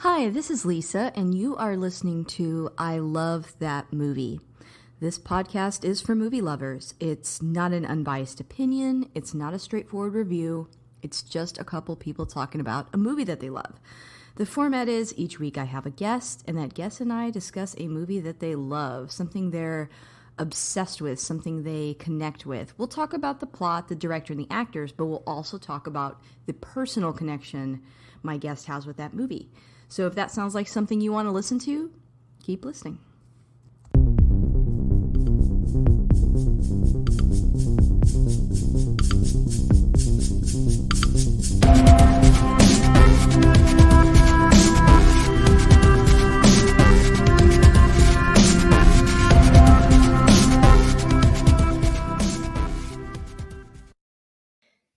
Hi, this is Lisa, and you are listening to I Love That Movie. This podcast is for movie lovers. It's not an unbiased opinion, it's not a straightforward review, it's just a couple people talking about a movie that they love. The format is each week I have a guest, and that guest and I discuss a movie that they love, something they're obsessed with, something they connect with. We'll talk about the plot, the director, and the actors, but we'll also talk about the personal connection my guest has with that movie. So if that sounds like something you want to listen to, keep listening.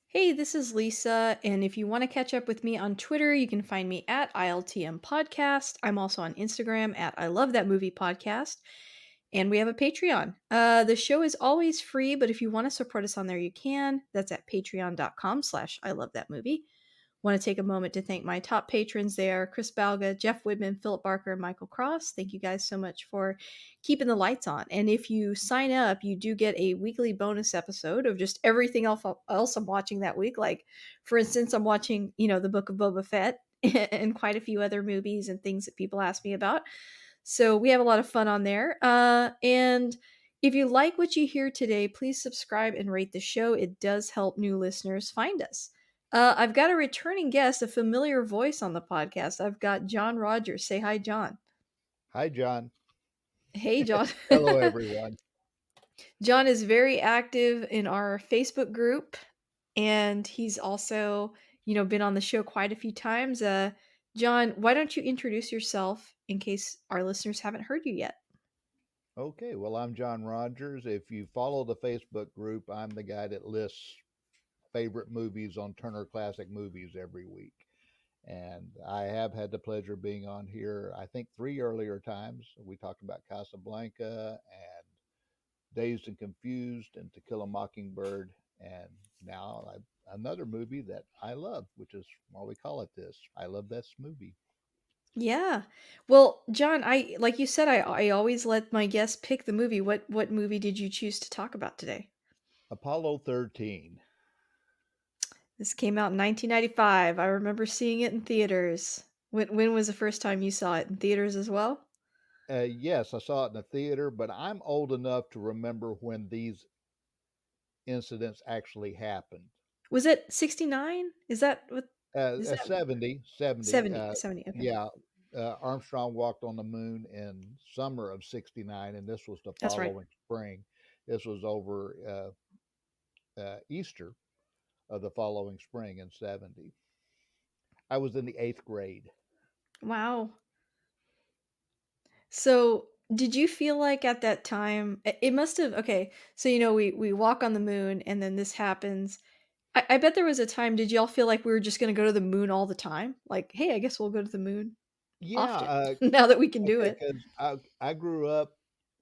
Hey, this is Lisa, and if you want to catch up with me on Twitter, you can find me at ILTM Podcast. I'm also on Instagram at I Love That Movie Podcast, and we have a Patreon. The show is always free, but if you want to support us on there, you can. That's at patreon.com/I Love That Movie. Want to take a moment to thank my top patrons there, Chris Balga, Jeff Widman, Philip Barker, and Michael Cross. Thank you guys so much for keeping the lights on. And if you sign up, you do get a weekly bonus episode of just everything else I'm watching that week. Like, for instance, I'm watching, the Book of Boba Fett and quite a few other movies and things that people ask me about. So we have a lot of fun on there. And if you like what you hear today, please subscribe and rate the show. It does help new listeners find us. I've got a returning guest, a familiar voice on the podcast. I've got John Rodgers. Say hi, John. Hi, John. Hey, John. Hello, everyone. John is very active in our Facebook group, and he's also, been on the show quite a few times. John, why don't you introduce yourself in case our listeners haven't heard you yet? Okay, well, I'm John Rodgers. If you follow the Facebook group, I'm the guy that lists favorite movies on Turner Classic Movies every week. And I have had the pleasure of being on here, I think, three earlier times. We talked about Casablanca and Dazed and Confused and To Kill a Mockingbird. And now another movie that I love, which is why we call it this. I love this movie. Yeah. Well, John, I like you said, I always let my guests pick the movie. What movie did you choose to talk about today? Apollo 13. This came out in 1995. I remember seeing it in theaters. When was the first time you saw it in theaters as well? Yes, I saw it in the theater, but I'm old enough to remember when these incidents actually happened. Was it 69? Is that 70, 70. 70? 70. Okay. Yeah, Armstrong walked on the moon in summer of 69, and this was the That's right. following spring. This was over Easter of the following spring in 70. I was in the eighth grade. Wow. So, did you feel like at that time it must have okay, so we walk on the moon and then this happens. I bet there was a time, did y'all feel like we were just going to go to the moon all the time? Like, hey, I guess we'll go to the moon Yeah, often now that we can do okay, it. because I grew up,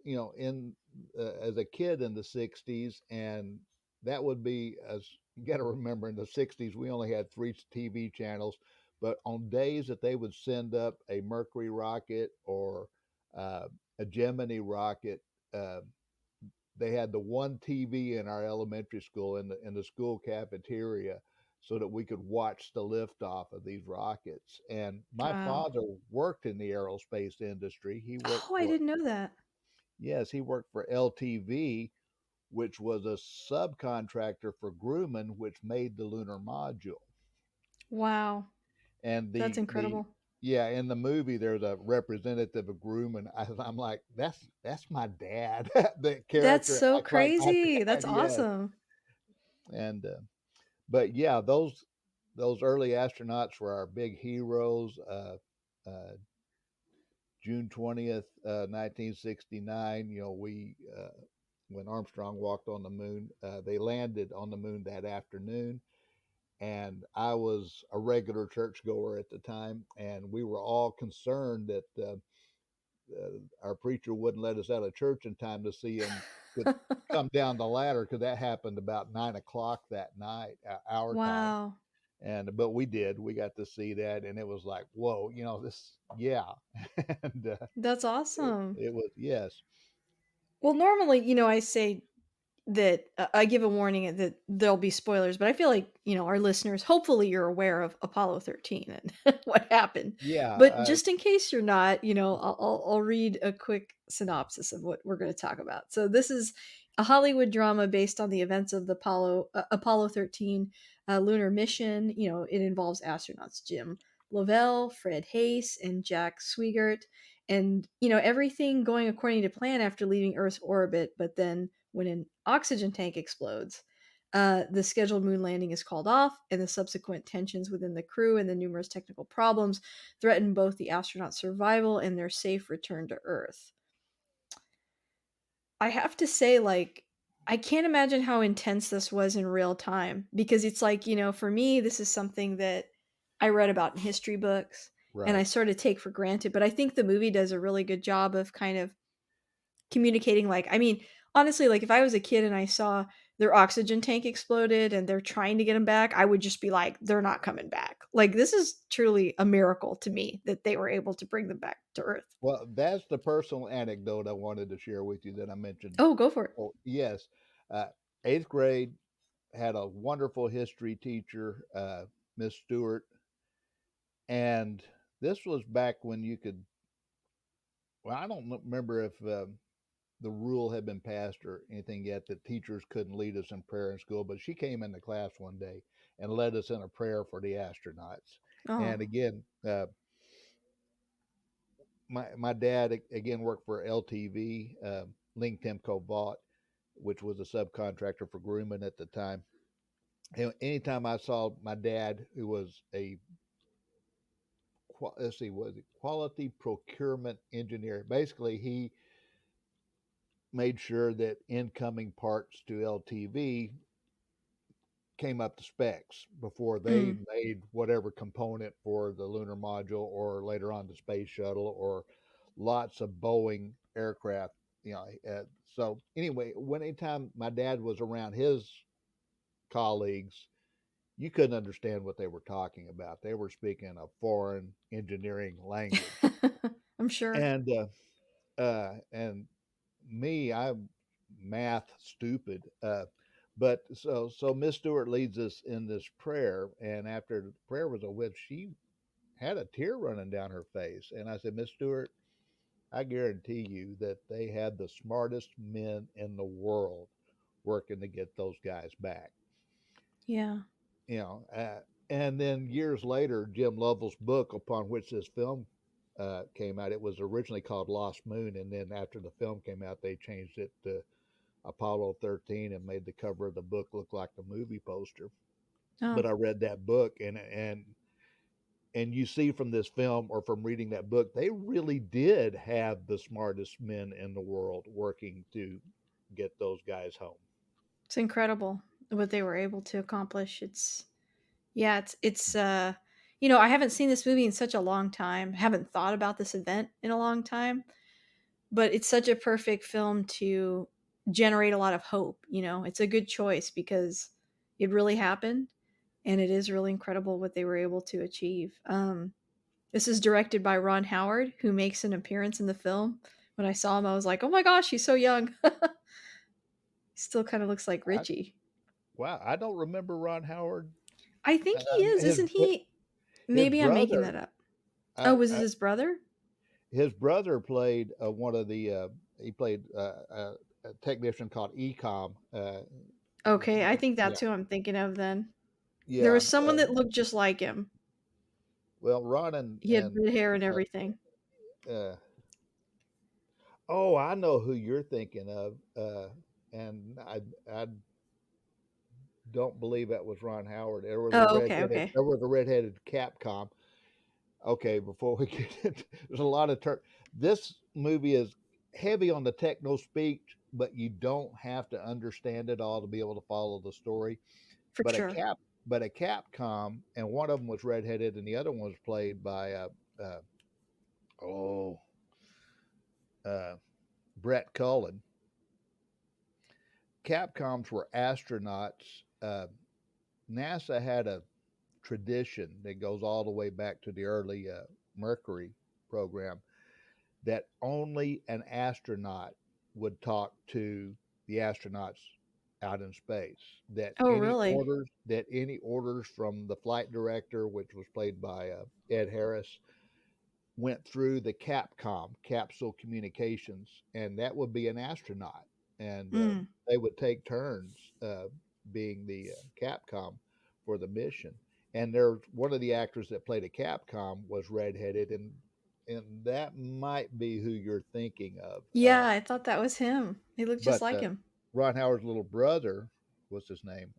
in as a kid in the '60s, and that would be as you got to remember in the '60s we only had three TV channels, but on days that they would send up a Mercury rocket or a Gemini rocket, uh, they had the one TV in our elementary school in the school cafeteria so that we could watch the liftoff of these rockets. And my Wow. father worked in the aerospace industry. He worked Oh, I for didn't know that. Yes, he worked for LTV, which was a subcontractor for Grumman, which made the Lunar Module. Wow. And That's the incredible. yeah, in the movie there's a representative of Grumman. I'm like, that's my dad. The That's character so acts like my crazy. dad. That's Yes, awesome. and but yeah, those early astronauts were our big heroes. Uh, June 20th, 1969. We when Armstrong walked on the moon, they landed on the moon that afternoon, and I was a regular churchgoer at the time, and we were all concerned that our preacher wouldn't let us out of church in time to see him come down the ladder because that happened about 9 o'clock that night, our time. Wow. And but we got to see that, and it was like, whoa, this, yeah. And That's awesome. it was, yes, Well, normally, I say that I give a warning that there'll be spoilers, but I feel like, our listeners, hopefully you're aware of Apollo 13 and what happened. yeah. But just in case you're not, I'll read a quick synopsis of what we're going to talk about. So this is a Hollywood drama based on the events of the Apollo 13 lunar mission. It involves astronauts Jim Lovell, Fred Hayes, and Jack Swigert. And, everything going according to plan after leaving Earth's orbit, but then when an oxygen tank explodes, the scheduled moon landing is called off, and the subsequent tensions within the crew and the numerous technical problems threaten both the astronauts' survival and their safe return to Earth. I have to say, like, I can't imagine how intense this was in real time because it's like, for me, this is something that I read about in history books and I Right. sort of take for granted. But I think the movie does a really good job of kind of communicating, like, I mean, honestly, like, if I was a kid and I saw their oxygen tank exploded and they're trying to get them back, I would just be like, "They're not coming back." Like, this is truly a miracle to me that they were able to bring them back to Earth. Well, that's the personal anecdote I wanted to share with you that I mentioned. Oh, go for it. Oh, yes. uh, Eighth grade, had a wonderful history teacher, Miss Stewart, and this was back when you could. Well, I don't remember if the rule had been passed or anything yet that teachers couldn't lead us in prayer in school, but she came into class one day and led us in a prayer for the astronauts. Oh, And again, my dad again worked for LTV, Ling Temco Vought, which was a subcontractor for Grumman at the time. And anytime I saw my dad, who was a let's see, was it quality procurement engineer? Basically, he made sure that incoming parts to LTV came up to specs before they mm. made whatever component for the lunar module or later on the space shuttle or lots of Boeing aircraft. So anyway, when anytime my dad was around his colleagues, you couldn't understand what they were talking about. They were speaking a foreign engineering language, I'm sure. and and me, I'm math stupid. But so Miss Stewart leads us in this prayer, and after the prayer was over, she had a tear running down her face, and I said, Miss Stewart, I guarantee you that they had the smartest men in the world working to get those guys back. Yeah. You know, and then years later, Jim Lovell's book, upon which this film came out, it was originally called Lost Moon, and then after the film came out, they changed it to Apollo 13 and made the cover of the book look like the movie poster. Oh, But I read that book, and you see from this film or from reading that book, they really did have the smartest men in the world working to get those guys home. it's incredible what they were able to accomplish. Yeah, I haven't seen this movie in such a long time. Haven't thought about this event in a long time. But it's such a perfect film to generate a lot of hope. It's a good choice because it really happened, and it is really incredible what they were able to achieve. This is directed by Ron Howard, who makes an appearance in the film. When I saw him, I was like, "Oh my gosh, he's so young." He still kind of looks like I, Richie. wow, I don't remember Ron Howard. I think he is, His isn't he? his Maybe I'm making brother, that up. Oh, I, was it I, his brother? his brother played one of the. He played a technician called Ecom. Okay, I think Yeah, that's who I'm thinking of then. There yeah. was someone that looked just like him. Well, Ron and He had red hair and uh, everything. uh, oh, I know who you're thinking of, and I don't believe that was Ron Howard. Oh, okay, okay. There was a redheaded Capcom. Okay, before we get into, there's a lot of this movie is heavy on the techno speak, but you don't have to understand it all to be able to follow the story. For But a sure. cap, but a Capcom, and one of them was redheaded, and the other one was played by uh, oh uh, Brett Cullen. Capcoms were astronauts. NASA had a tradition that goes all the way back to the early Mercury program, that only an astronaut would talk to the astronauts out in space. Oh, really? That any orders from the flight director, which was played by Ed Harris, went through the Capcom, Capsule Communications, and that would be an astronaut, and Mm. they would take turns being the Capcom for the mission. And there, one of the actors that played a Capcom was redheaded, and that might be who you're thinking of. Yeah, I thought that was him. He looked just But like him. Ron Howard's little brother, what's his name?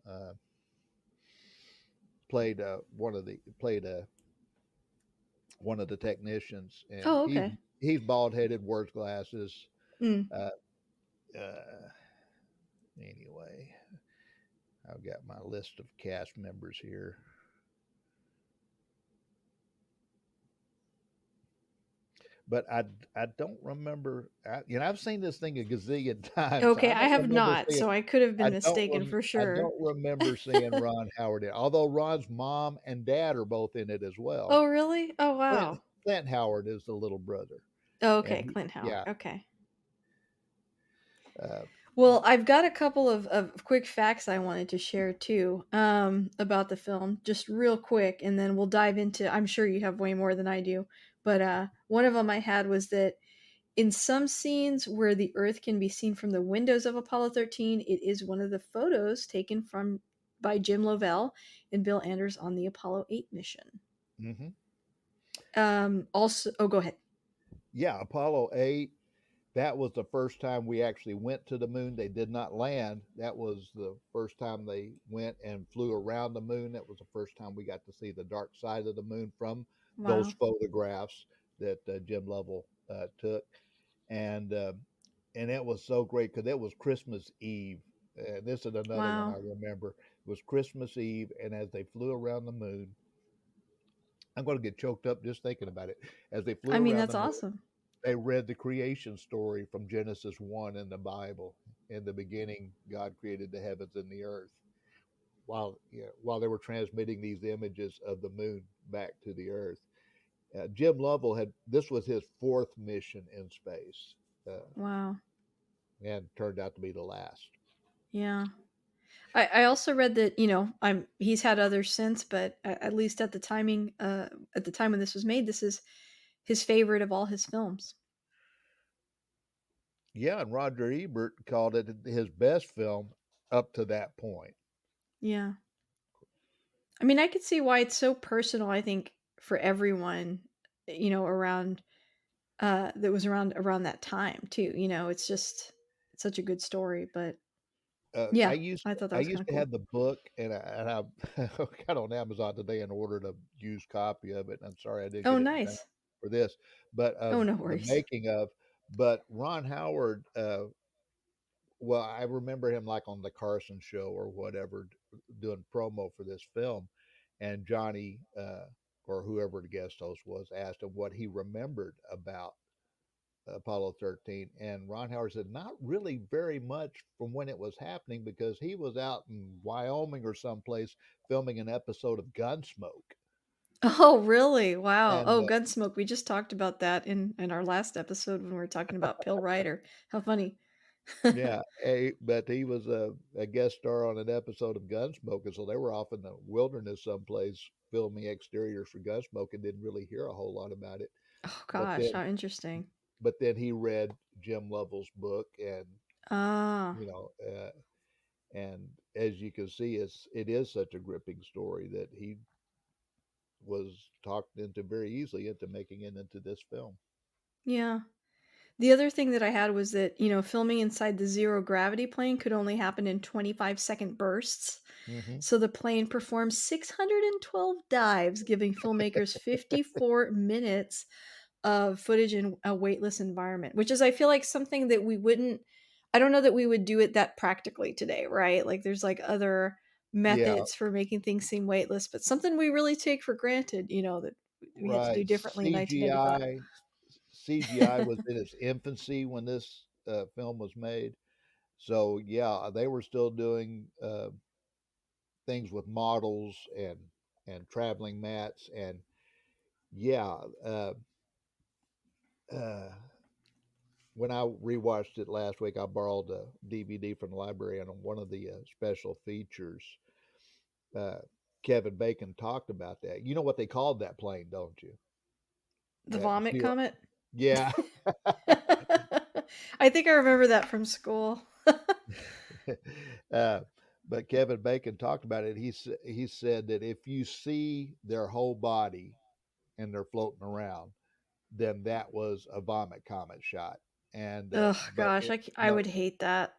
Played one of the technicians, and Oh, he's okay. he's bald headed, wears glasses. Mm. Uh, uh, anyway, I've got my list of cast members here, but I don't remember. I've seen this thing a gazillion times. Okay, I I don't have remember not, seeing. so I could have been mistaken for I sure. don't remember seeing Ron Howard in. Although Ron's mom and dad are both in it as well. Oh, really? Oh, Clint wow. Clint Howard is the little brother, Oh, and okay, Clint Howard. yeah, Okay. uh, Well, I've got a couple of quick facts I wanted to share too, about the film, just real quick, and then we'll dive into. I'm sure you have way more than I do, but one of them I had was that in some scenes where the Earth can be seen from the windows of Apollo 13, it is one of the photos taken from by Jim Lovell and Bill Anders on the Apollo 8 mission. hmm Also, oh, go ahead. yeah, Apollo 8. That was the first time we actually went to the moon. They did not land. That was the first time they went and flew around the moon. That was the first time we got to see the dark side of the moon from those Wow, photographs that Jim Lovell took. And uh, and it was so great because it was Christmas Eve. And this is another one I wow. remember. It was Christmas Eve, and as they flew around the moon, I'm going to get choked up just thinking about it. As they flew I mean, around the that's moon, awesome. they read the creation story from Genesis 1 in the Bible. In the beginning, God created the heavens and the earth. While they were transmitting these images of the moon back to the earth, Jim Lovell had this was his fourth mission in space, uh, Wow. and turned out to be the last. Yeah. I also read that he's had others since, but at least at the time when this was made, this is his favorite of all his films. Yeah, and Roger Ebert called it his best film up to that point. Yeah, I mean, I could see why it's so personal. I think for everyone, around that was around that time too. It's just it's such a good story. But I yeah, used I thought that I was kind used of to cool. have the book, I got on Amazon today and ordered a used copy of it. I'm sorry I didn't Oh, get it in time nice. for this, but Oh, of no the worries. making of. But Ron Howard, well, I remember him like on the Carson show or whatever, doing promo for this film, and Johnny or whoever the guest host was asked him what he remembered about Apollo 13. And Ron Howard said, not really very much from when it was happening because he was out in Wyoming or someplace filming an episode of Gunsmoke. Oh, really? Wow. And Oh, Gunsmoke. We just talked about that in our last episode when we were talking about Pill Rider. How funny. yeah, but he was a guest star on an episode of Gunsmoke. And so they were off in the wilderness someplace filming exteriors for Gunsmoke and didn't really hear a whole lot about it. Oh But gosh, then, how interesting. but then he read Jim Lovell's book and, Ah, you know, and as you can see, it is such a gripping story that he was talked into very easily into making it into this film. yeah. The other thing that I had was that, filming inside the zero gravity plane could only happen in 25-second bursts. hmm So the plane performed 612 dives, giving filmmakers 54 minutes of footage in a weightless environment, which is, I feel like, something that I don't know that we would do it that practically today, right? Like there's like other Yeah, methods for making things seem weightless, but something we really take for granted, that we had to do right. differently in 1995. CGI was in its infancy when this film was made. So yeah, they were still doing things with models and traveling mats. And yeah, uh, when I rewatched it last week, I borrowed a DVD from the library, and on one of the special features, uh, Kevin Bacon talked about that. You know what they called that plane, don't you? The That vomit fuel. comet? Yeah. I think I remember that from school. uh, but Kevin Bacon talked about it. He said that if you see their whole body and they're floating around, then that was a vomit comet shot. And Ugh, but gosh, it, I would hate that.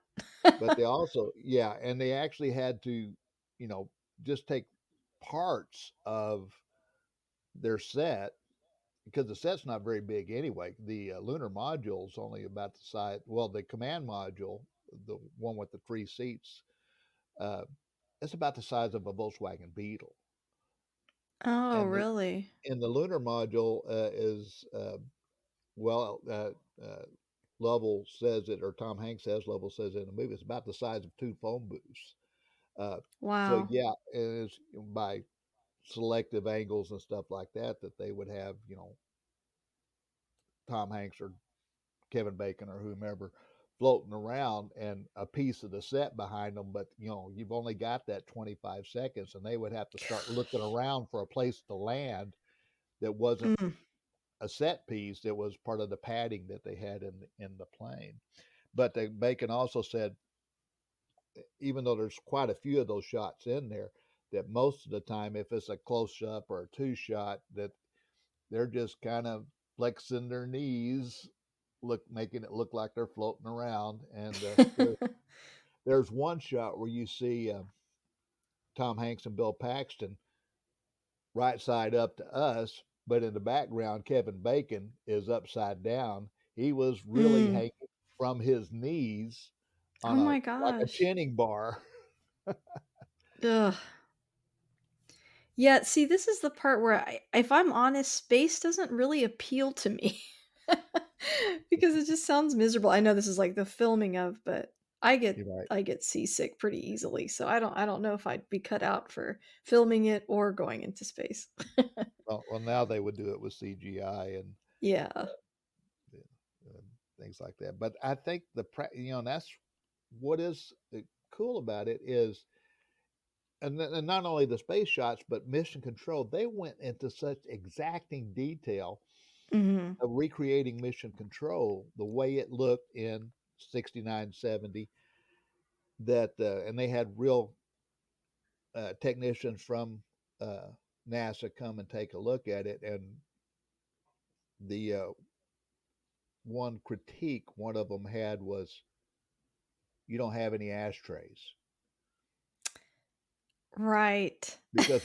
but they also, yeah, and they actually had to, just take parts of their set because the set's not very big anyway. The lunar module is only about the size. Well, the command module, the one with the 3 seats, uh, it's about the size of a Volkswagen Beetle. Oh, And the really? in the lunar module is well, Lovell says it, or Tom Hanks says, Lovell says it in the movie, it's about the size of 2 phone booths. Uh, so Wow. yeah, and it's by selective angles and stuff like that that they would have, Tom Hanks or Kevin Bacon or whomever floating around and a piece of the set behind them, but you've only got that 25 seconds, and they would have to start looking around for a place to land that wasn't Mm. a set piece, that was part of the padding that they had in the plane. But Bacon also said, even though there's quite a few of those shots in there, that most of the time, if it's a close up or a two shot, that they're just kind of flexing their knees, making it look like they're floating around. And there's one shot where you see Tom Hanks and Bill Paxton right side up to us, but in the background, Kevin Bacon is upside down. He was really Mm. hanging from his knees Oh on a my like a gosh. chinning bar. Ugh. Yeah, see, this is the part where if I'm honest, space doesn't really appeal to me. Because it just sounds miserable. I know this is like the filming of, but I get You're right. I get seasick pretty easily. So I don't know if I'd be cut out for filming it or going into space. Well, now they would do it with CGI and Yeah. uh, things like that. But I think and that's what is cool about it is, and not only the space shots, but Mission Control. They went into such exacting detail Mhm. of recreating Mission Control the way it looked in 69, 70. That and they had real technicians from uh, NASA come and take a look at it. And the one critique one of them had was, you don't have any ashtrays, Right. because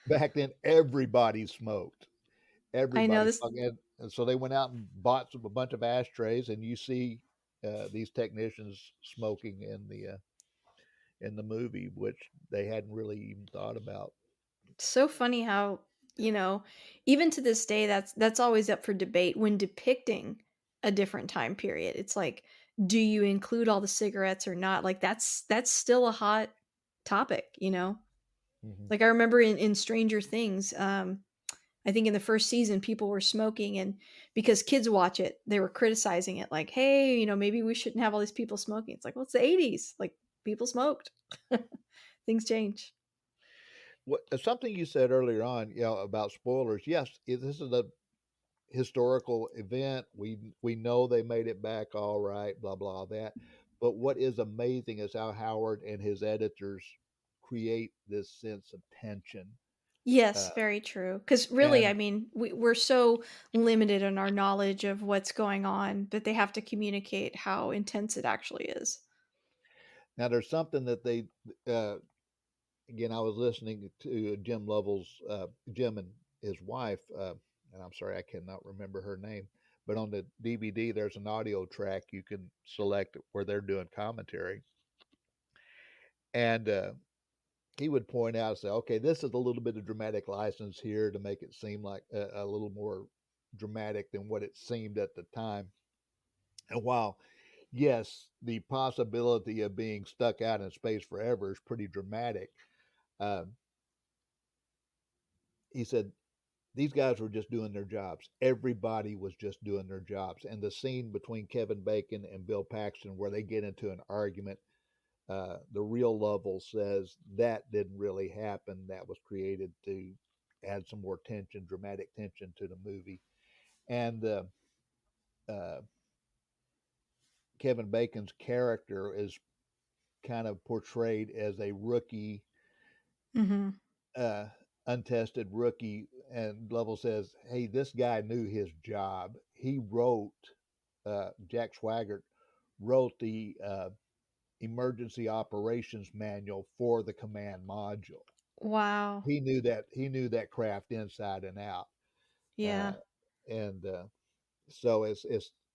back then everybody smoked. I know Everybody this. smoked, and so they went out and bought a bunch of ashtrays, and you see these technicians smoking in the movie, which they hadn't really even thought about. So funny how, you know, even to this day, that's always up for debate when depicting a different time period. It's like, do you include all the cigarettes or not? Like that's still a hot topic, you know? Hmm. Like I remember in Stranger Things, I think in the first season people were smoking and because kids watch it, they were criticizing it like, "Hey, maybe we shouldn't have all these people smoking." It's like, "Well, it's the 80s. Like people smoked." Things change. What something you said earlier on, about spoilers? Yes, this is a historical event. We know they made it back all right, blah blah that. But what is amazing is how Howard and his editors create this sense of tension. Yes, Uh, very true. Because really, I and mean, we're so limited in our knowledge of what's going on that they have to communicate how intense it actually is. now there's something that they uh, again. I was listening to Jim and his wife, and I'm sorry I cannot remember her name. But on the DVD, there's an audio track you can select where they're doing commentary, and he would point out and say, okay, this is a little bit of dramatic license here to make it seem like a little more dramatic than what it seemed at the time. And while, yes, the possibility of being stuck out in space forever is pretty dramatic, uh, he said these guys were just doing their jobs. Everybody was just doing their jobs. And the scene between Kevin Bacon and Bill Paxton, where they get into an argument, the real Lovell says that didn't really happen. That was created to add some more tension, dramatic tension to the movie. And uh, Kevin Bacon's character is kind of portrayed as a rookie, Mhm. uh, untested rookie. And Lovell says, "Hey, this guy knew his job. He wrote Jack Swigert wrote the emergency operations manual for the command module. Wow. He knew that craft inside and out, uh, Yeah. and so it's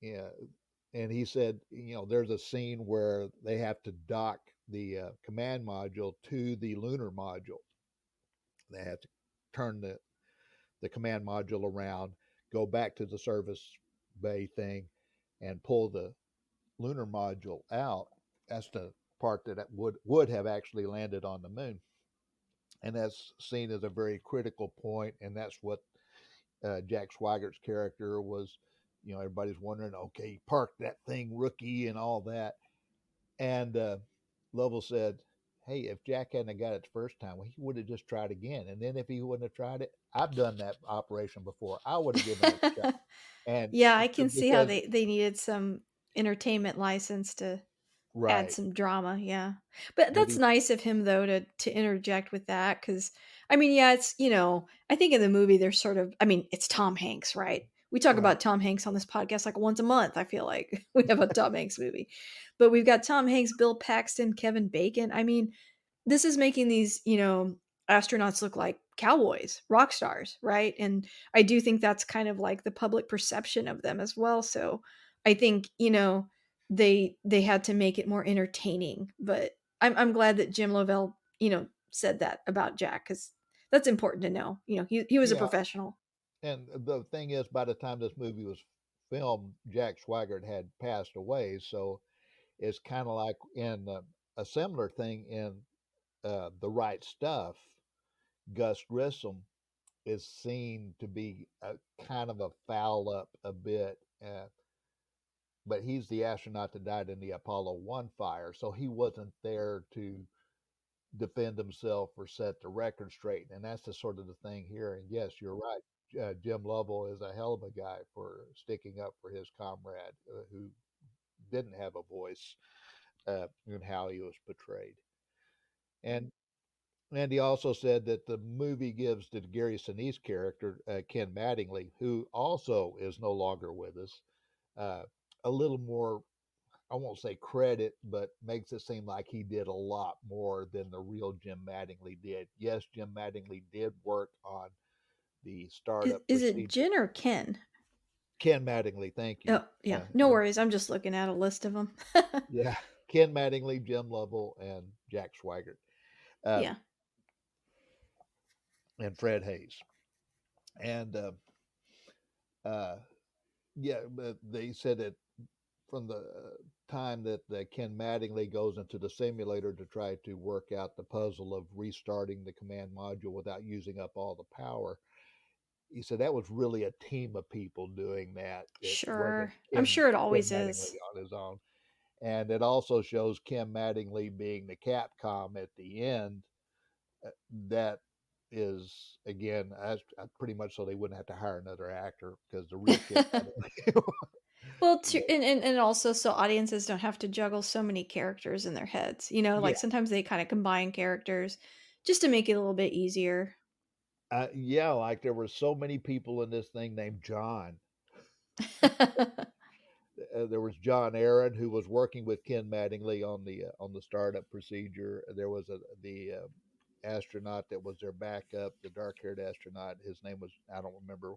yeah." And he said, there's a scene where they have to dock the command module to the lunar module. They have to turn the command module around, go back to the service bay thing, and pull the lunar module out. That's the part that would have actually landed on the moon, and that's seen as a very critical point. And that's what Jack Swigert's character was. Everybody's wondering, okay, park that thing, rookie, and all that. And Lovell said, "Hey, if Jack hadn't got it the first time, well, he would have just tried again. And then if he wouldn't have tried it, I've done that operation before. I would have given it a shot." And Yeah, I can see how because they needed some entertainment license to add right, some drama, yeah. But but that's he nice of him though to interject with that because I mean, yeah, it's I think in the movie there's sort of I mean, it's Tom Hanks, right? We talk right, about Tom Hanks on this podcast like once a month, I feel like. We have a Tom Hanks movie. But we've got Tom Hanks, Bill Paxton, Kevin Bacon. I mean, this is making these, astronauts look like cowboys, rock stars, right? And I do think that's kind of like the public perception of them as well. So I think, they had to make it more entertaining. But I'm glad that Jim Lovell, said that about Jack because that's important to know. He was a yeah. professional. And the thing is, by the time this movie was filmed, Jack Swigert had passed away. So it's kind of like in a similar thing in The Right Stuff. Gus Grissom is seen to be a kind of a foul up a bit, but he's the astronaut that died in the Apollo 1 fire. So he wasn't there to defend himself or set the record straight. And that's the sort of the thing here. And yes, you're right. Jim Lovell is a hell of a guy for sticking up for his comrade who didn't have a voice in how he was portrayed. And he also said that the movie gives to Gary Sinise's character, Ken Mattingly, who also is no longer with us, uh, a little more, I won't say credit, but makes it seem like he did a lot more than the real Jim Mattingly did. Yes, Jim Mattingly did work on the startup Is it procedure. Jin or Ken? Ken Mattingly, thank you. Oh, yeah. Uh, No and worries. I'm just looking at a list of them. yeah, Ken Mattingly, Jim Lovell, and Jack Swigert, uh, Yeah. and Fred Hayes. And uh, yeah, but they said that from the time that Ken Mattingly goes into the simulator to try to work out the puzzle of restarting the command module without using up all the power, he said that was really a team of people doing that. It wasn't Sure. I'm Ken, sure it Ken always Mattingly is. on his own. And it also shows Ken Mattingly being the Capcom at the end. That is, again, pretty much so they wouldn't have to hire another actor because the real Ken Mattingly. Well, and also so audiences don't have to juggle so many characters in their heads, Yeah. like, sometimes they kinda combine characters just to make it a little bit easier. Yeah, like there were so many people in this thing named John. There was John Aaron who was working with Ken Mattingly on the startup procedure. There was the astronaut that was their backup, the dark-haired astronaut. His name was I don't remember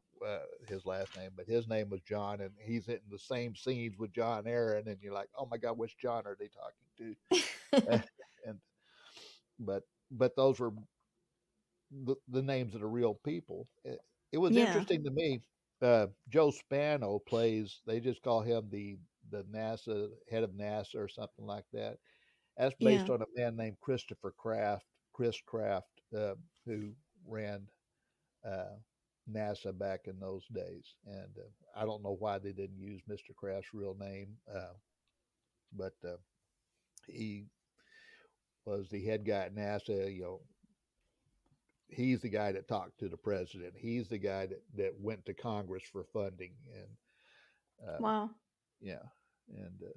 his last name, but his name was John, and he's in the same scenes with John Aaron, and you're like, oh my God, which John are they talking to? and but those were the names of the real people. It was Yeah, interesting to me. Joe Spano plays. They just call him the NASA head of NASA or something like that. That's based yeah. on a man named Christopher Kraft, Chris Kraft, who ran uh, NASA back in those days. And I don't know why they didn't use Mr. Kraft's real name, but he was the head guy at NASA. He's the guy that talked to the president. He's the guy that went to Congress for funding. And Wow. yeah, and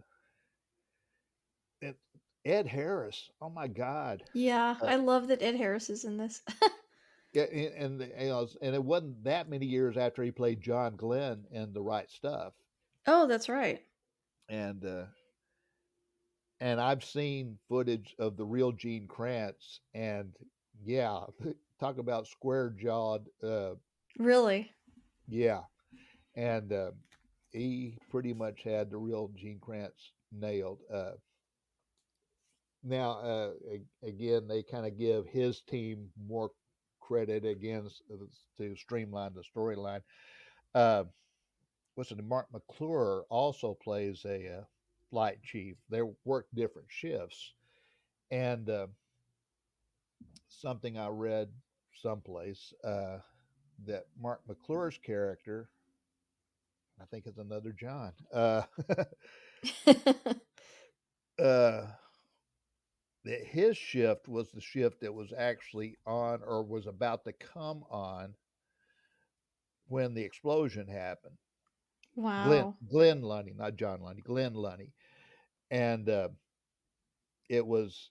Ed Harris. Oh my God. Yeah, Uh, I love that Ed Harris is in this. yeah, and it wasn't that many years after he played John Glenn in The Right Stuff, Oh, that's right. and I've seen footage of the real Gene Kranz, and yeah, talk about square jawed. Really? Yeah, and he pretty much had the real Gene Kranz nailed. Now, again, they kind of give his team more credit again to streamline the storyline. Uh, what's it? Mark Mcclure also plays a flight chief. They work different shifts, and something I read someplace that Mark McClure's character, I think, is another John. Uh, that his shift was the shift that was actually on or was about to come on when the explosion happened. Glenn Wow. Glenn Lundy, not John Lundy, Glenn Lundy, and it was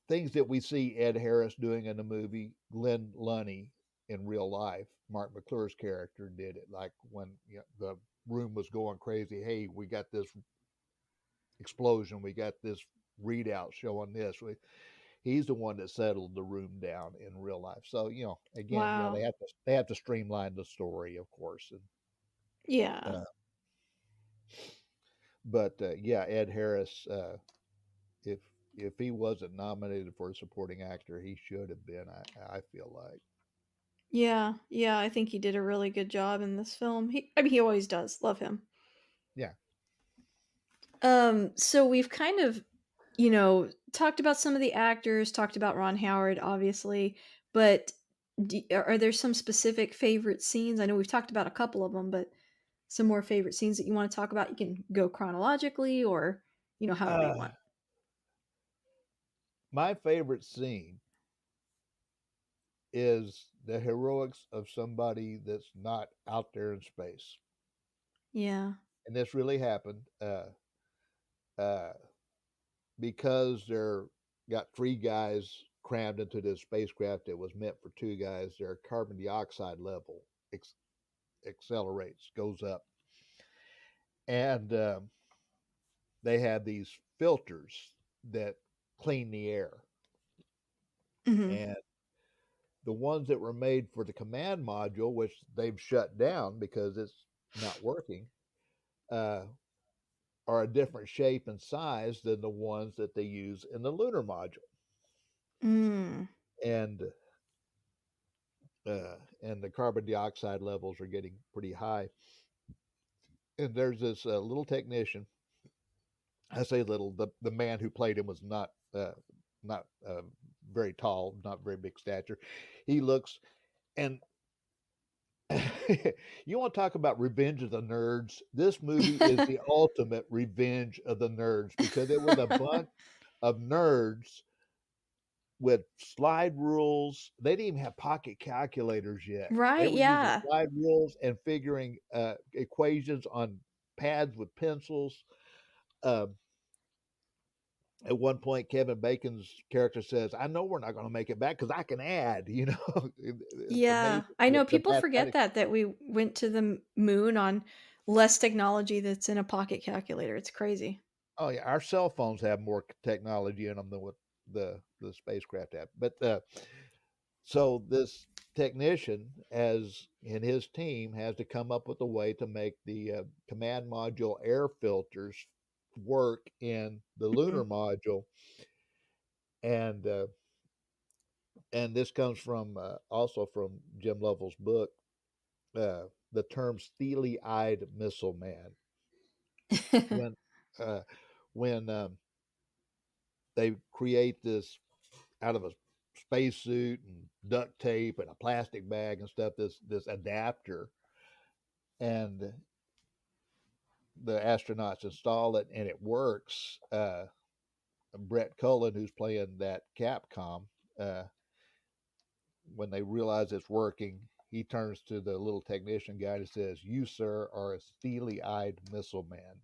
things that we see Ed Harris doing in the movie. Glenn Lundy in real life, Mark McClure's character did it. Like when the room was going crazy. Hey, we got this explosion. We got this readout showing this. He's the one that settled the room down in real life. So again, Wow. they have to streamline the story, of course. Yeah. And but yeah, Ed Harris, if if he wasn't nominated for a supporting actor, he should have been. I feel like. Yeah. Yeah, I think he did a really good job in this film. I mean, he always does. Love him. Yeah. So we've kind of, talked about some of the actors, talked about Ron Howard, obviously, but are there some specific favorite scenes? I know we've talked about a couple of them, but some more favorite scenes that you want to talk about? You can go chronologically or, however you Uh, want. my favorite scene is the heroics of somebody that's not out there in space, Yeah. and this really happened. Uh, because they're got three guys crammed into this spacecraft that was meant for two guys, their carbon dioxide level accelerates, goes up, and they have these filters that clean the air, Mhm. and the ones that were made for the command module, which they've shut down because it's not working, uh, are a different shape and size than the ones that they use in the lunar module. Mm. And and the carbon dioxide levels are getting pretty high. And there's this little technician. I say little. The man who played him was not very tall, not very big stature. He looks and you want to talk about revenge of the nerds? This movie is the ultimate revenge of the nerds because it was a bunch of nerds with slide rules. They didn't even have pocket calculators yet. They Right, were using yeah. slide rules and figuring equations on pads with pencils. Um, at one point, Kevin Bacon's character says, "I know we're not going to make it back because I can add." It's Yeah. amazing I know the people forget mathematics. that we went to the moon on less technology that's in a pocket calculator. It's crazy. Oh yeah, our cell phones have more technology in them than what the spacecraft have. But so this technician, as in his team, has to come up with a way to make the command module air filters work in the lunar Mhm. module, and uh, and this comes from also from Jim Lovell's book, the term "steely-eyed missile man." When uh, when they create this out of a spacesuit and duct tape and a plastic bag and stuff. This adapter, and the astronauts install it, and it works. Brett Cullen, who's playing that Capcom, uh, when they realize it's working, he turns to the little technician guy and says, "You, sir, are a steely-eyed missile man."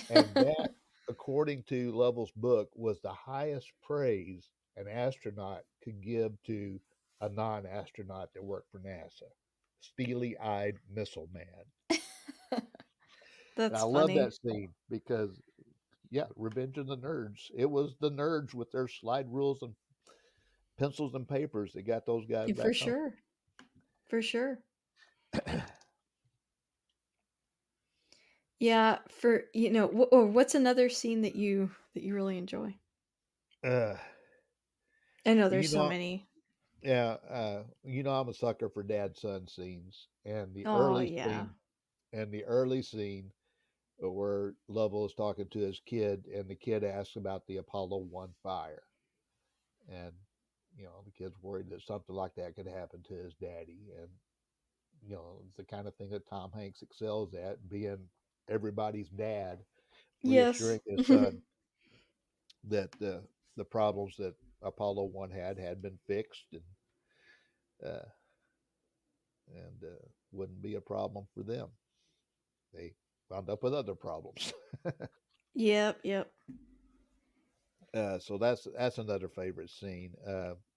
And that, according to Lovell's book, was the highest praise an astronaut could give to a non-astronaut that worked for NASA. Steely-eyed missile man. And I That's love that funny. scene because, yeah, Revenge of the Nerds. It was the nerds with their slide rules and pencils and papers that got those guys Yeah, for back home. sure. For sure. Yeah, for or what's another scene that you really enjoy? Uh, I know well, there's so many. yeah, I'm a sucker for dad son scenes, and Oh, yeah. the early scene where Lovell is talking to his kid, and the kid asks about the Apollo 1 fire, and the kid's worried that something like that could happen to his daddy, and it's the kind of thing that Tom Hanks excels at, being everybody's dad, Yes. reassuring his son that the problems that Apollo 1 had been fixed, uh, and wouldn't be a problem for them. They wound up with other problems. Yep, yep. So that's another favorite scene.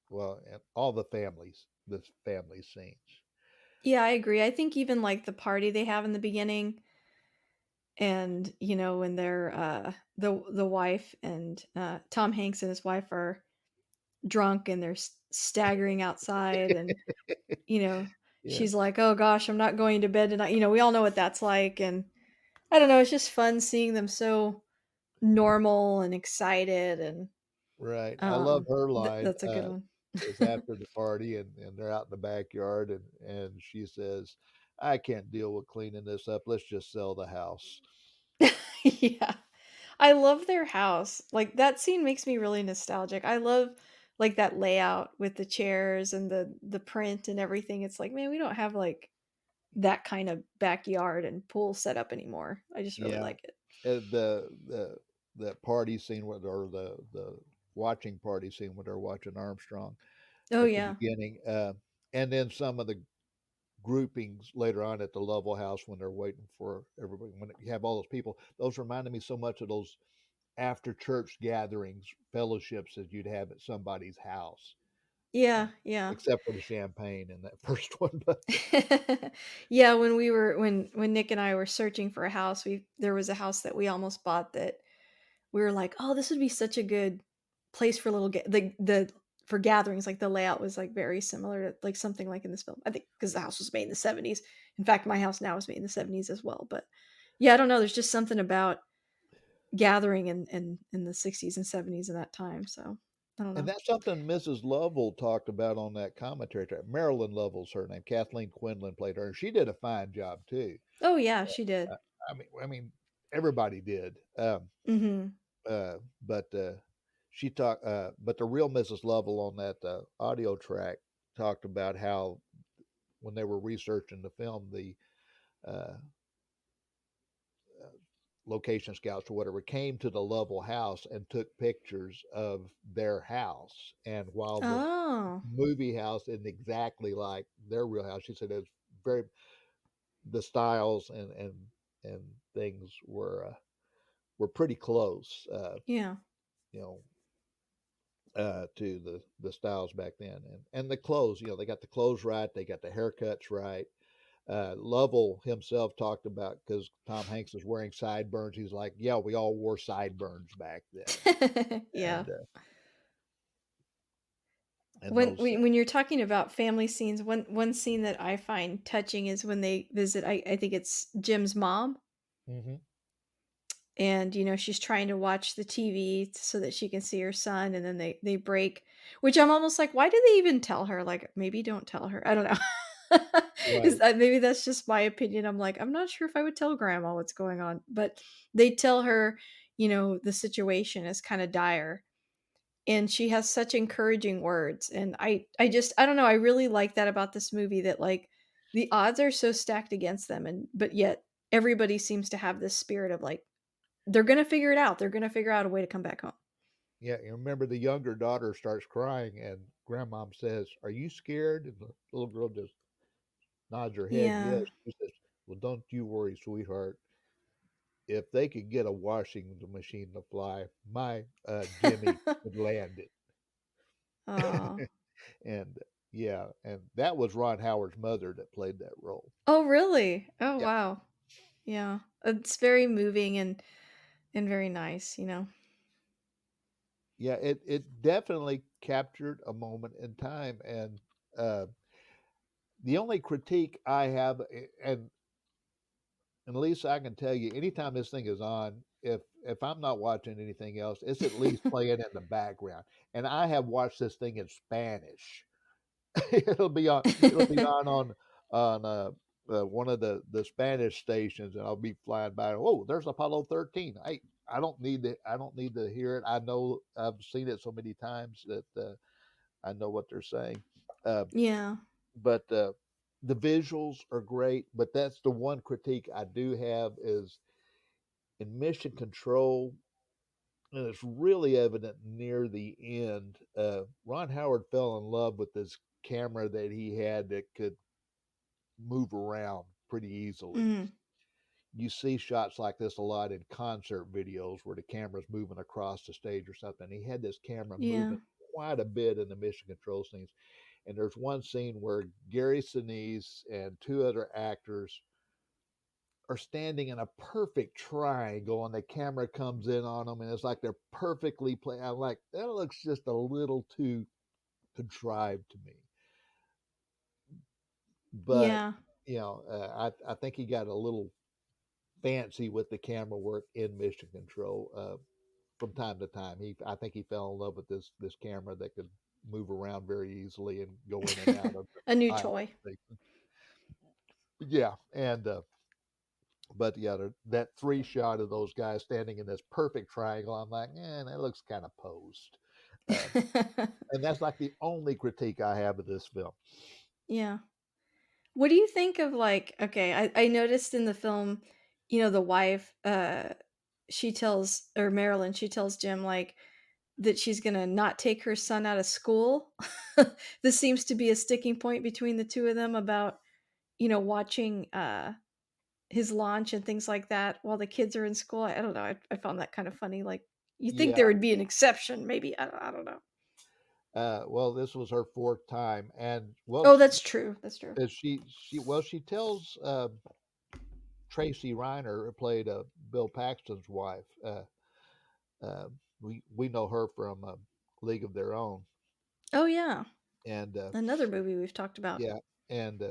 Well, and all the family scenes. Yeah, I agree. I think even like the party they have in the beginning and when they're the wife and Tom Hanks and his wife are drunk and they're staggering outside and you know Yeah, she's like, "Oh gosh, I'm not going to bed tonight." We all know what that's like, and I don't know, it's just fun seeing them so normal and excited, and right. I love her line. that's a good one. Is after the party, and they're out in the backyard, and she says, "I can't deal with cleaning this up. Let's just sell the house." Yeah. I love their house. Like, that scene makes me really nostalgic. I love, like, that layout with the chairs and the print and everything. It's like, man, we don't have, like, that kind of backyard and pool set up anymore. I just really Yeah, like it. the party scene or the watching party scene when they're watching Armstrong Oh, at the yeah. beginning, and then some of the groupings later on at the Lovell House when they're waiting for everybody. When you have all those people, those reminded me so much of those after church gatherings, fellowships that you'd have at somebody's house, uh, Yeah, yeah. except for the champagne in that first one. But Yeah, when Nick and I were searching for a house, we there was a house that we almost bought that we were like, "Oh, this would be such a good place for little the for gatherings." Like the layout was like very similar to like something like in this film. I think because the house was made in the 70s. In fact, my house now was made in the 70s as well. But yeah, I don't know. There's just something about gathering in the 60s and 70s in that time. So I don't and know. that's something Mrs. Lovell talked about on that commentary track. Marilyn Lovell's her name. Kathleen Quinlan played her, and she did a fine job too. Oh yeah, she did. Uh, I mean, everybody did. Hmm. But she talked. But the real Mrs. Lovell on that audio track talked about how when they were researching the film, the uh, uh, location scouts or whatever came to the Lovell house and took pictures of their house. And while the Oh movie house isn't exactly like their real house, she said it was very the styles and things were pretty close. yeah. You know, to the styles back then, and the clothes. They got the clothes right, they got the haircuts right. Lovell himself talked about because Tom Hanks is wearing sideburns. He's like, "Yeah, we all wore sideburns back then," Yeah. and and When those. when when you're talking about family scenes, one scene that I find touching is when they visit. I think it's Jim's mom, Mhm. and she's trying to watch the TV so that she can see her son, and then they break. Which I'm almost like, why did they even tell her? Like, maybe don't tell her. I don't know. Is Right. that maybe that's just my opinion? I'm like, I'm not sure if I would tell grandma what's going on, but they tell her, the situation is kind of dire, and she has such encouraging words, and I just I don't know, I really like that about this movie that, like, the odds are so stacked against them, and but yet everybody seems to have this spirit of, like, they're gonna figure it out, they're gonna figure out a way to come back home. Yeah, you remember the younger daughter starts crying, and grandmom says, "Are you scared?" And the little girl just nods her head, "Yes." Yeah. She says, "Well, don't you worry, sweetheart. If they could get a washing machine to fly, my Jimmy could land it." Aw. And yeah, and that was Ron Howard's mother that played that role. Oh, really? Oh, Yeah. wow. Yeah. It's very moving and very nice, you know? Yeah, it definitely captured a moment in time, and, uh, the only critique I have, and Lisa, I can tell you, anytime this thing is on, if I'm not watching anything else, it's at least playing in the background, and I have watched this thing in Spanish. It'll be on one of the Spanish stations, and I'll be flying by, "Oh, there's Apollo 13." I don't need to hear it. I know I've seen it so many times that, I know what they're saying. Uh, Yeah. but, the visuals are great, but that's the one critique I do have is in Mission Control, and it's really evident near the end. Ron Howard fell in love with this camera that he had that could move around pretty easily. Mhm. You see shots like this a lot in concert videos where the camera's moving across the stage or something. He had this camera Yeah. moving quite a bit in the Mission Control scenes. And there's one scene where Gary Sinise and two other actors are standing in a perfect triangle, and the camera comes in on them, and it's like they're perfectly playing. I'm like, that looks just a little too contrived to me. But Yeah. I think he got a little fancy with the camera work in Mission Control. From time to time, I think he fell in love with this camera that could move around very easily and go in and out of the A new aisle. toy. Yeah, and but yeah, that three shot of those guys standing in this perfect triangle, I'm like, that looks kind of posed. Uh, and that's like the only critique I have of this film. Yeah. What do you think of, like okay, I noticed in the film, the wife, she tells or Marilyn, she tells Jim, like, that she's gonna not take her son out of school. This seems to be a sticking point between the 2 of them about, watching, his launch and things like that while the kids are in school. I don't know, I found that kind of funny, like, you think Yeah. there would be an exception, maybe, I don't know. Well, this was her fourth time, and well, Oh, that's true, that's true. she tells Tracy Reiner, who played Bill Paxton's wife. We know her from League of Their Own, Oh, yeah, and another movie we've talked about. yeah, and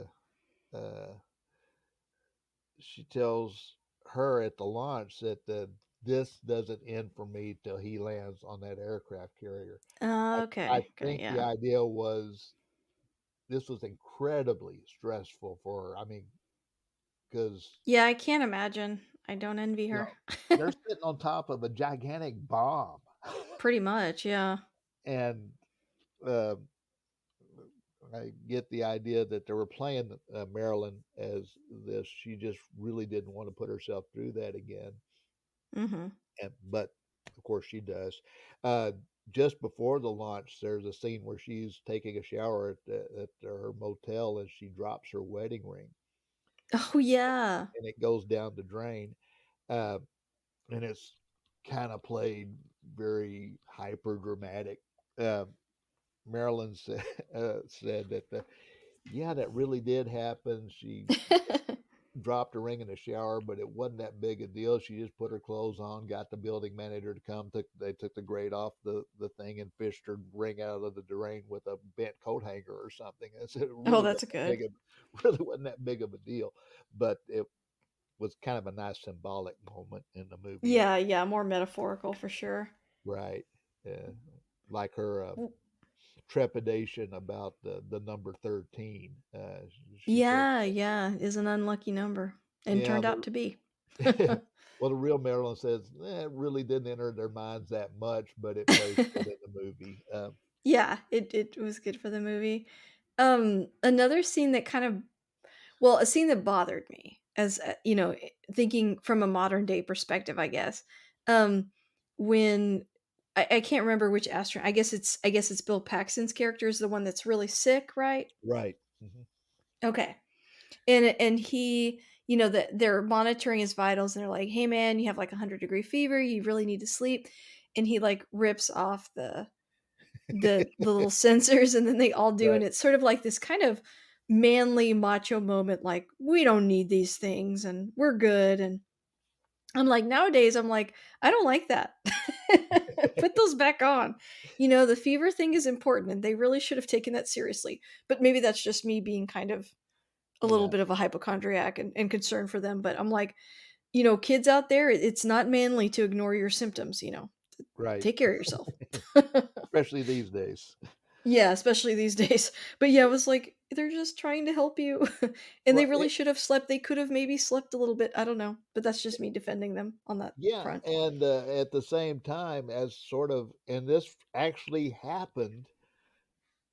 she tells her at the launch that this doesn't end for me till he lands on that aircraft carrier. I Okay, okay, think the yeah. idea was this was incredibly stressful for her. I mean, because Yeah, I can't imagine. I don't envy you her. know they're sitting on top of a gigantic bomb, Pretty much, yeah. and uh, I get the idea that they were playing Marilyn as this. She just really didn't want to put herself through that again. Mhm. But of course she does. Uh, just before the launch, there's a scene where she's taking a shower at her motel and she drops her wedding ring Oh, yeah. and it goes down the drain. Uh, and it's kind of played very hyper dramatic. Uh, Marilyn said, said that, yeah, that really did happen. She dropped a ring in the shower, but it wasn't that big a deal. She just put her clothes on, got the building manager to come. They took the grate off the thing and fished her ring out of the drain with a bent coat hanger or something. I said it Oh, really that's wasn't that good. big of really wasn't that big of a deal, but it was kind of a nice symbolic moment in the movie. Yeah, yeah, more metaphorical for sure. Right, uh, like her W trepidation about the number 13. She said, Yeah, yeah, is an unlucky number, and "Yeah, turned out to be. Well, the real Marilyn says it really didn't enter their minds that much, but it plays good in the movie. Yeah, it was good for the movie. Another scene that kind of well, a scene that bothered me as, thinking from a modern day perspective, I guess, um, when I can't remember which astronaut. I guess it's Bill Paxton's character is the one that's really sick, right? Right. Hmm. Okay. And he, that they're monitoring his vitals and they're like, "Hey man, you have like a 100-degree fever, you really need to sleep." And he like rips off the little sensors and then they all do, Right. and it's sort of like this kind of manly macho moment like, "We don't need these things and we're good." And I'm like, nowadays, I'm like, I don't like that. Put those back on. The fever thing is important and they really should have taken that seriously. But maybe that's just me being kind of a little Yeah. bit of a hypochondriac and concerned for them. But I'm like, kids out there, it's not manly to ignore your symptoms. Right. Take care of yourself. Especially these days. Yeah, especially these days. But yeah, it was like, they're just trying to help you. And they Well, really should have slept. They could have maybe slept a little bit. I don't know. But that's just me defending them on that yeah, front. and at the same time, as sort of, and this actually happened.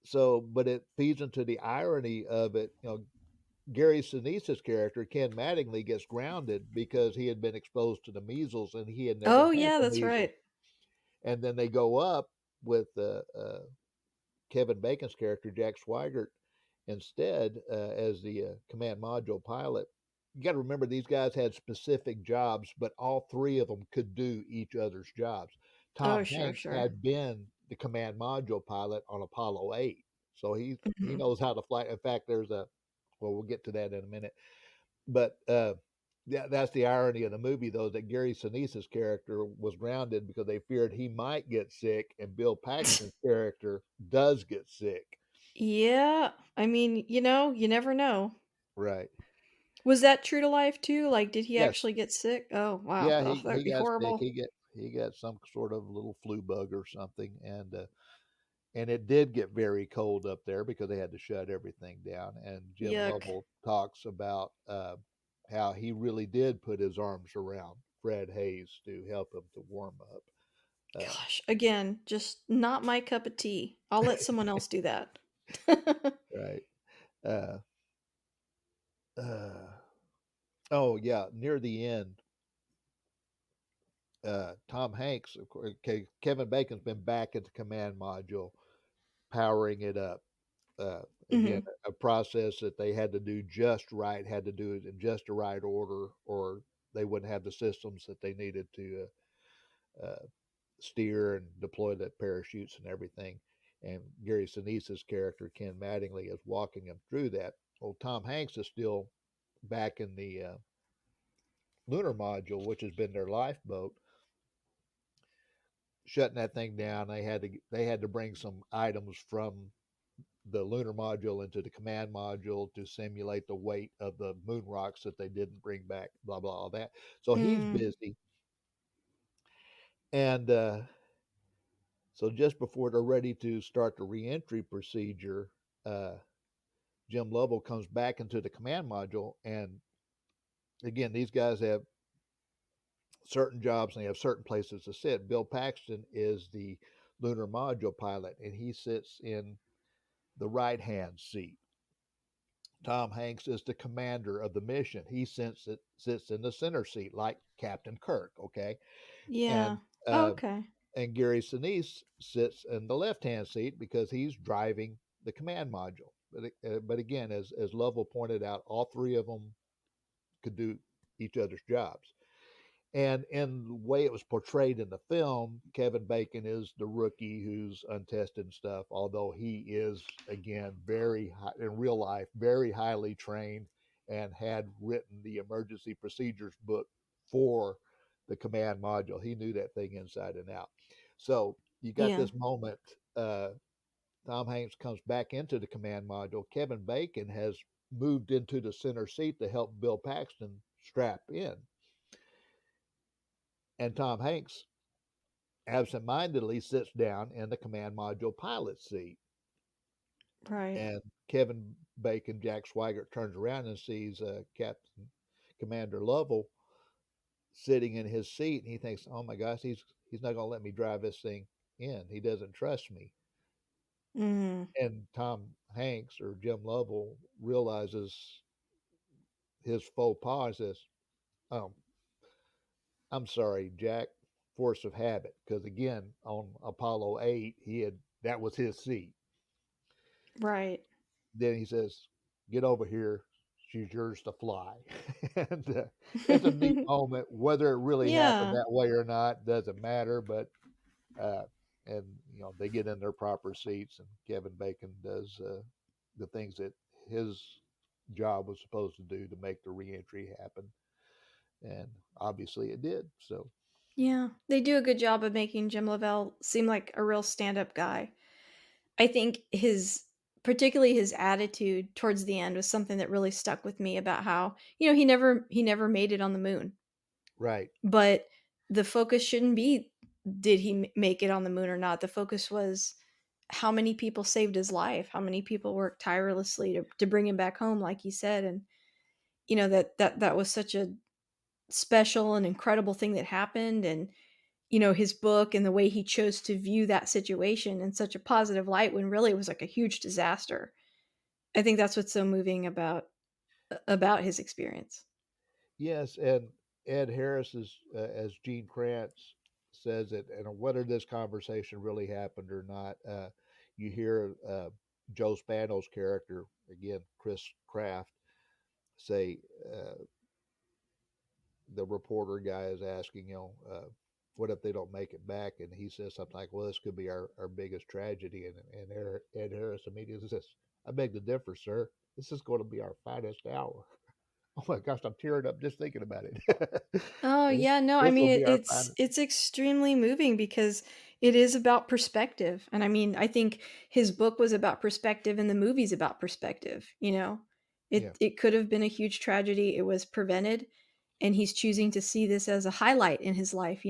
So, but it feeds into the irony of it. Gary Sinise's character, Ken Mattingly, gets grounded because he had been exposed to the measles and he had never Oh, had yeah, the that's measles. right. And then they go up with Kevin Bacon's character, Jack Swigert, instead as the command module pilot. You got to remember these guys had specific jobs, but all three of them could do each other's jobs. Oh, Tom sure, Hanks sure. had been the command module pilot on Apollo 8, so he Mhm. knows how to fly. In fact, there's a well, we'll get to that in a minute, but yeah, that's the irony of the movie, though, that Gary Sinise's character was grounded because they feared he might get sick, and Bill Paxton's character does get sick. Yeah, I mean, you never know. Right. Was that true to life too? Like, did he Yes. actually get sick? Oh, wow. Yeah. Oh, He that would he be got sick. horrible. He got some sort of little flu bug or something, and it did get very cold up there because they had to shut everything down. And Jim Yuck. Lovell talks about how he really did put his arms around Fred Hayes to help him to warm up. Uh, Gosh, again, just not my cup of tea. I'll let someone else do that. right. Uh, uh, oh yeah, near the end, Tom Hanks, of course, okay, Kevin Bacon's been back at the command module, powering it up. Again, Mhm. a process that they had to do just right, had to do it in just the right order, or they wouldn't have the systems that they needed to steer and deploy the parachutes and everything. And Gary Sinise's character, Ken Mattingly, is walking him through that. Well, Tom Hanks is still back in the Lunar Module, which has been their lifeboat, shutting that thing down. They had to bring some items from the lunar module into the command module to simulate the weight of the moon rocks that they didn't bring back, blah, blah, all that. So he's Mm. busy. And so just before they're ready to start the reentry procedure, uh, Jim Lovell comes back into the command module. And again, these guys have certain jobs and they have certain places to sit. Bill Paxton is the lunar module pilot, and he sits in the right hand seat. Tom Hanks is the commander of the mission. He sits in the center seat like Captain Kirk, okay? Yeah. And Oh, uh, okay. and Gary Sinise sits in the left hand seat because he's driving the command module. But again, as Lovell pointed out, all three of them could do each other's jobs. And in the way it was portrayed in the film, Kevin Bacon is the rookie who's untested and stuff, although he is, again, very high, in real life, very highly trained and had written the emergency procedures book for the command module. He knew that thing inside and out. So you got Yeah. this moment. Tom Hanks comes back into the command module. Kevin Bacon has moved into the center seat to help Bill Paxton strap in. And Tom Hanks absentmindedly sits down in the command module pilot seat. Right. And Kevin Bacon, Jack Swigert, turns around and sees Captain Commander Lovell sitting in his seat, and he thinks, "Oh my gosh, he's not going to let me drive this thing in. He doesn't trust me." Mm, And Tom Hanks or Jim Lovell realizes his faux pas and says, "Um, I'm sorry, Jack, force of habit." Because again, on Apollo 8, he had that was his seat. right. Then he says, "Get over here. She's yours to fly." And it's a neat moment. Whether it really happened Yeah. that way or not doesn't matter. But uh, and they get in their proper seats, and Kevin Bacon does the things that his job was supposed to do to make the reentry happen, and obviously it did. So Yeah. They do a good job of making Jim Lavelle seem like a real stand-up guy. I think particularly his attitude towards the end was something that really stuck with me about how, he never made it on the moon. right, But the focus shouldn't be did he make it on the moon or not. The focus was how many people saved his life, how many people worked tirelessly to bring him back home, like he said, and that was such a special and incredible thing that happened, and his book and the way he chose to view that situation in such a positive light when really it was like a huge disaster. I think that's what's so moving about his experience. yes, and Ed Harris is as Gene Kranz says it, and whether this conversation really happened or not, you hear Joe Spano's character again, Chris Kraft, say the reporter guy is asking, what if they don't make it back? And he says something like, "Well, this could be our biggest tragedy." And Ed Harris immediately says, "I beg to differ, sir. This is going to be our finest hour." Oh my gosh, I'm tearing up just thinking about it. Oh, this, yeah, no, I this mean, will be it our it's finest. it's extremely moving because it is about perspective, and I mean, I think his book was about perspective and the movie's about perspective, you know? Yeah, It could have been a huge tragedy, it was prevented, and he's choosing to see this as a highlight in his life,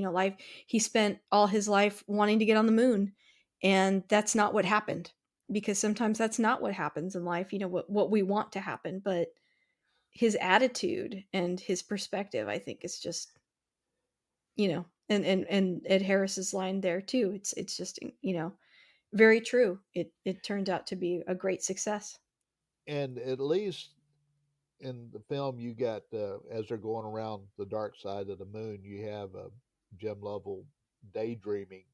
he spent all his life wanting to get on the moon, and that's not what happened, because sometimes that's not what happens in life, what we want to happen, but his attitude and his perspective, I think, is just and Ed Harris's line there too. It's just very true. It turned out to be a great success. and at least in the film, you got as they're going around the dark side of the moon, you have Jim Lovell daydreaming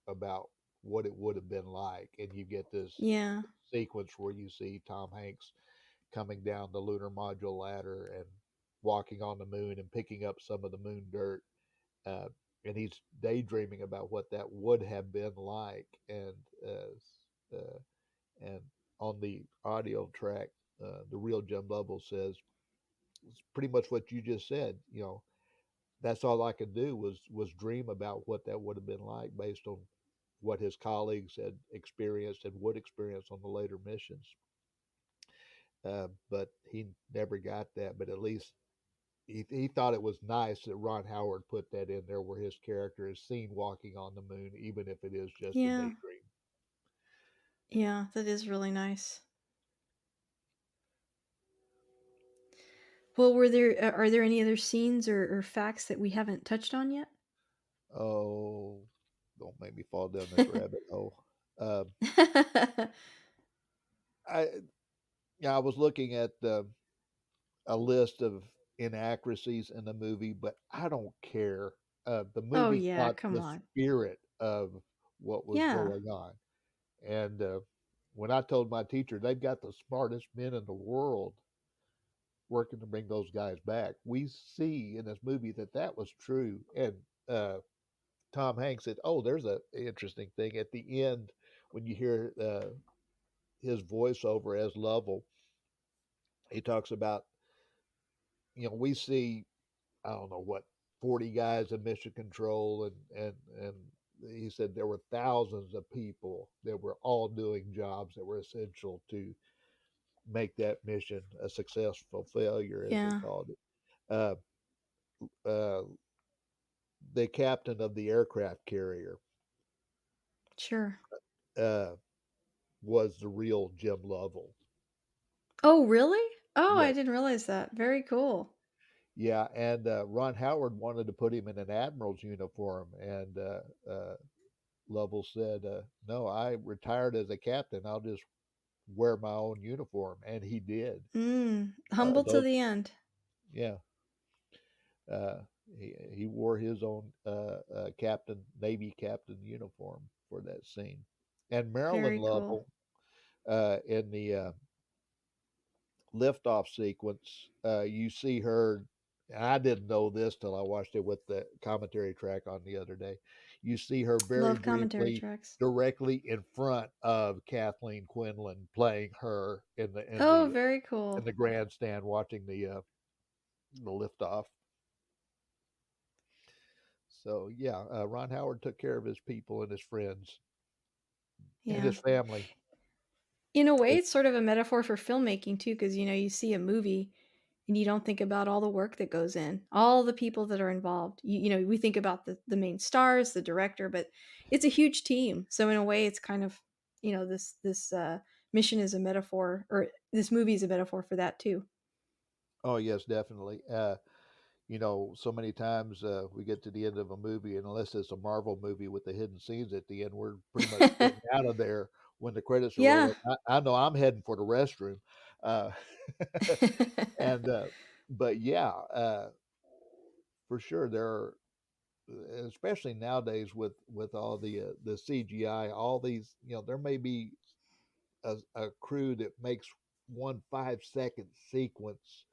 about what it would have been like, and you get this Yeah, sequence where you see Tom Hanks coming down the lunar module ladder and walking on the moon and picking up some of the moon dirt, uh, and he's daydreaming about what that would have been like, uh, and on the audio track, the real Jim Lovell says it's pretty much what you just said. That's all I could do was dream about what that would have been like based on what his colleagues had experienced and would experience on the later missions. But he never got that. But at least he thought it was nice that Ron Howard put that in there where his character is seen walking on the moon, even if it is just a yeah, daydream. yeah. That is really nice. Well, are there any other scenes or facts that we haven't touched on yet? Oh, don't make me fall down this rabbit hole. Um, I yeah, I was looking at a list of inaccuracies in the movie, but I don't care. The Oh movie yeah, caught come the on. spirit of what was Yeah, going on. And when I told my teacher they've got the smartest men in the world working to bring those guys back, we see in this movie that that was true. And uh, Tom Hanks said, "Oh, there's a interesting thing at the end when you hear his voiceover as Lovell. He talks about we see I don't know what 40 guys in mission control and he said there were thousands of people that were all doing jobs that were essential to make that mission a successful failure as he yeah, called it. uh, uh, the captain of the aircraft carrier sure. uh, was the real Jim Lovell. Oh really? Oh, I Yes, didn't realize that. Very cool. Yeah, and Ron Howard wanted to put him in an admiral's uniform, and Lovell said, "No, I retired as a captain. I'll just wear my own uniform," and he did. Humble to Those, the end. yeah, uh, he wore his own captain, Navy captain uniform for that scene. And Marilyn Very cool. Lovell in the liftoff sequence, you see her. And I didn't know this till I watched it with the commentary track on the other day. You see her very Love commentary briefly tracks. directly in front of Kathleen Quinlan playing her Oh, very cool. in the grandstand watching the liftoff. So yeah, Ron Howard took care of his people and his friends and Yeah. his family. In a way, It, it's sort of a metaphor for filmmaking too, because you see a movie and you don't think about all the work that goes in, all the people that are involved. We think about the main stars, the director, but it's a huge team. So in a way, it's kind of this mission is a metaphor, or this movie is a metaphor for that too. oh yes, definitely. So many times we get to the end of a movie, and unless it's a Marvel movie with the hidden scenes at the end, we're pretty much getting out of there when the credits are Yeah. rolling. I know I'm heading for the restroom, uh, and but yeah, for sure there are, especially nowadays with all the CGI, all these, there may be a crew that makes one 5 second sequence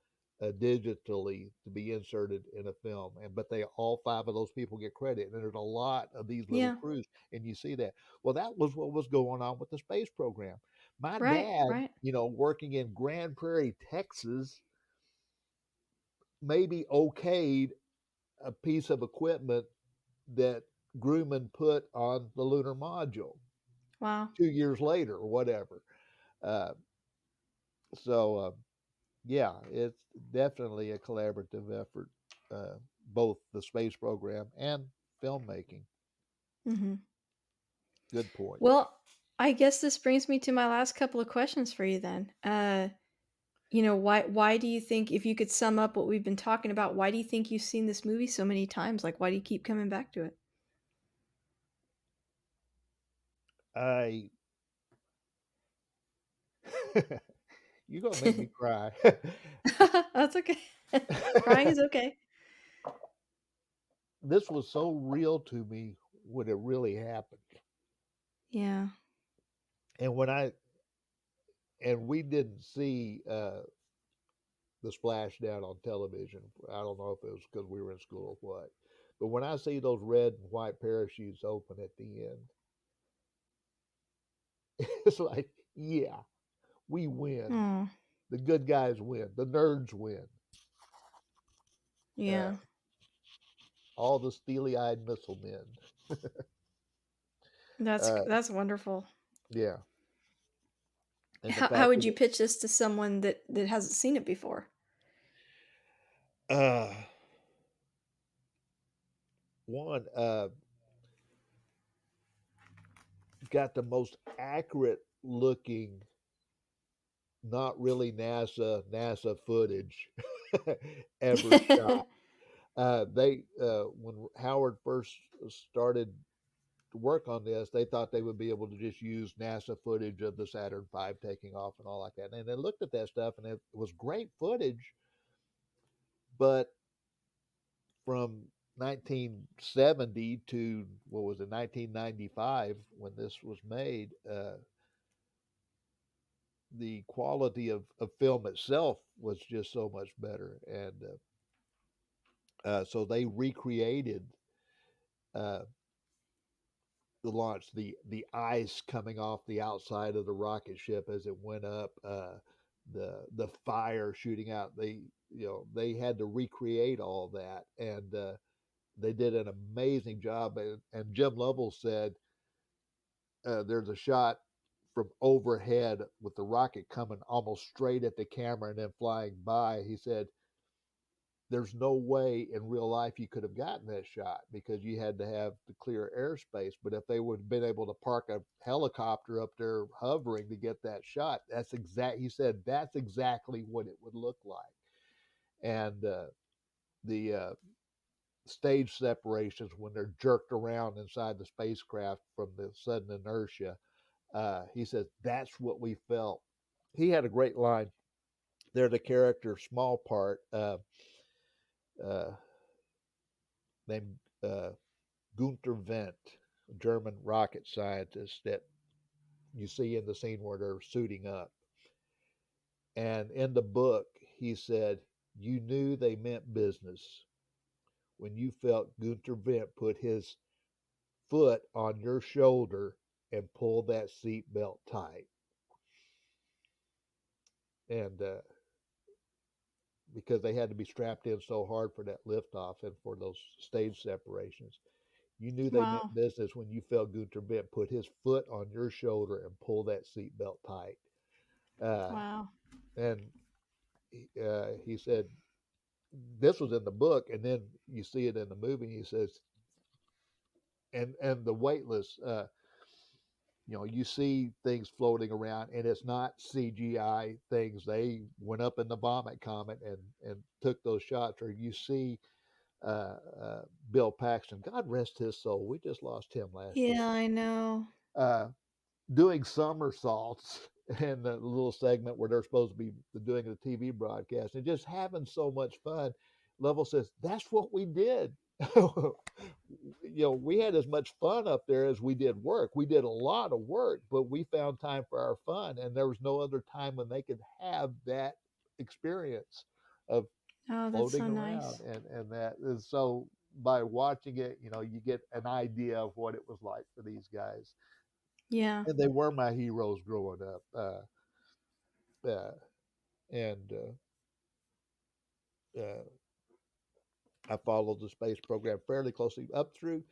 digitally to be inserted in a film, and but they all five of those people get credit, and there's a lot of these little Yeah. crews, and you see that. Well, that was what was going on with the space program. My Right. dad, Right. working in Grand Prairie, Texas, maybe okayed a piece of equipment that Grumman put on the lunar module Wow. 2 years later or whatever. Uh, so yeah, it's definitely a collaborative effort, both the space program and filmmaking. Hmm. Good point. Well, I guess this brings me to my last couple of questions for you then. Why do you think, if you could sum up what we've been talking about, why do you think you've seen this movie so many times? Like, why do you keep coming back to it? I You're gonna make me cry. That's okay. Crying is okay. This was so real to me when it really happened, Yeah. and we didn't see the splashdown on television. I don't know if it was because we were in school or what, but when I see those red and white parachutes open at the end, it's like, yeah, we win. Oh, The good guys win. The nerds win. Uh, yeah. all the steely-eyed missile men. That's Uh, that's wonderful. yeah, and the How fact would that you pitch this to someone that hasn't seen it before? uh, one got the most accurate looking, not really NASA footage ever shot. They When Howard first started to work on this, they thought they would be able to just use NASA footage of the Saturn V taking off and all like that. And they looked at that stuff, and it was great footage, but from 1970 to what was it, 1995, when this was made, the quality of film itself was just so much better, and so they recreated uh, the launch, the ice coming off the outside of the rocket ship as it went up, the fire shooting out. They had to recreate all that, and they did an amazing job. And Jim Lovell said there's a shot from overhead with the rocket coming almost straight at the camera and then flying by. He said there's no way in real life you could have gotten that shot because you had to have the clear airspace. But if they would have been able to park a helicopter up there hovering to get that shot, he said that's exactly what it would look like. And the stage separations when they're jerked around inside the spacecraft from the sudden inertia. He says that's what we felt. He had a great line. They're the character, small part, uh, named Gunther Wendt, a German rocket scientist that you see in the scene where they're suiting up. And in the book, he said, "You knew they meant business when you felt Gunther Wendt put his foot on your shoulder and pull that seat belt tight." And because they had to be strapped in so hard for that liftoff and for those stage separations. You knew they Wow. meant business when you felt Gunter Bent put his foot on your shoulder and pull that seatbelt tight. Uh, Wow. and he said, this was in the book, and then you see it in the movie. He says, and the weightless, you see things floating around, and it's not CGI things. They went up in the vomit comet and took those shots, or you see uh, uh, Bill Paxton. God rest his soul. We just lost him last year. Yeah, I know. Uh, Doing somersaults in the little segment where they're supposed to be doing the TV broadcast and just having so much fun. Level says, that's what we did. We had as much fun up there as we did work. We did a lot of work, but we found time for our fun. And there was no other time when they could have that experience of Oh, that's so floating around. nice. And that is so by watching it, you get an idea of what it was like for these guys, Yeah. and they were my heroes growing up. Uh, and uh, I followed the space program fairly closely up through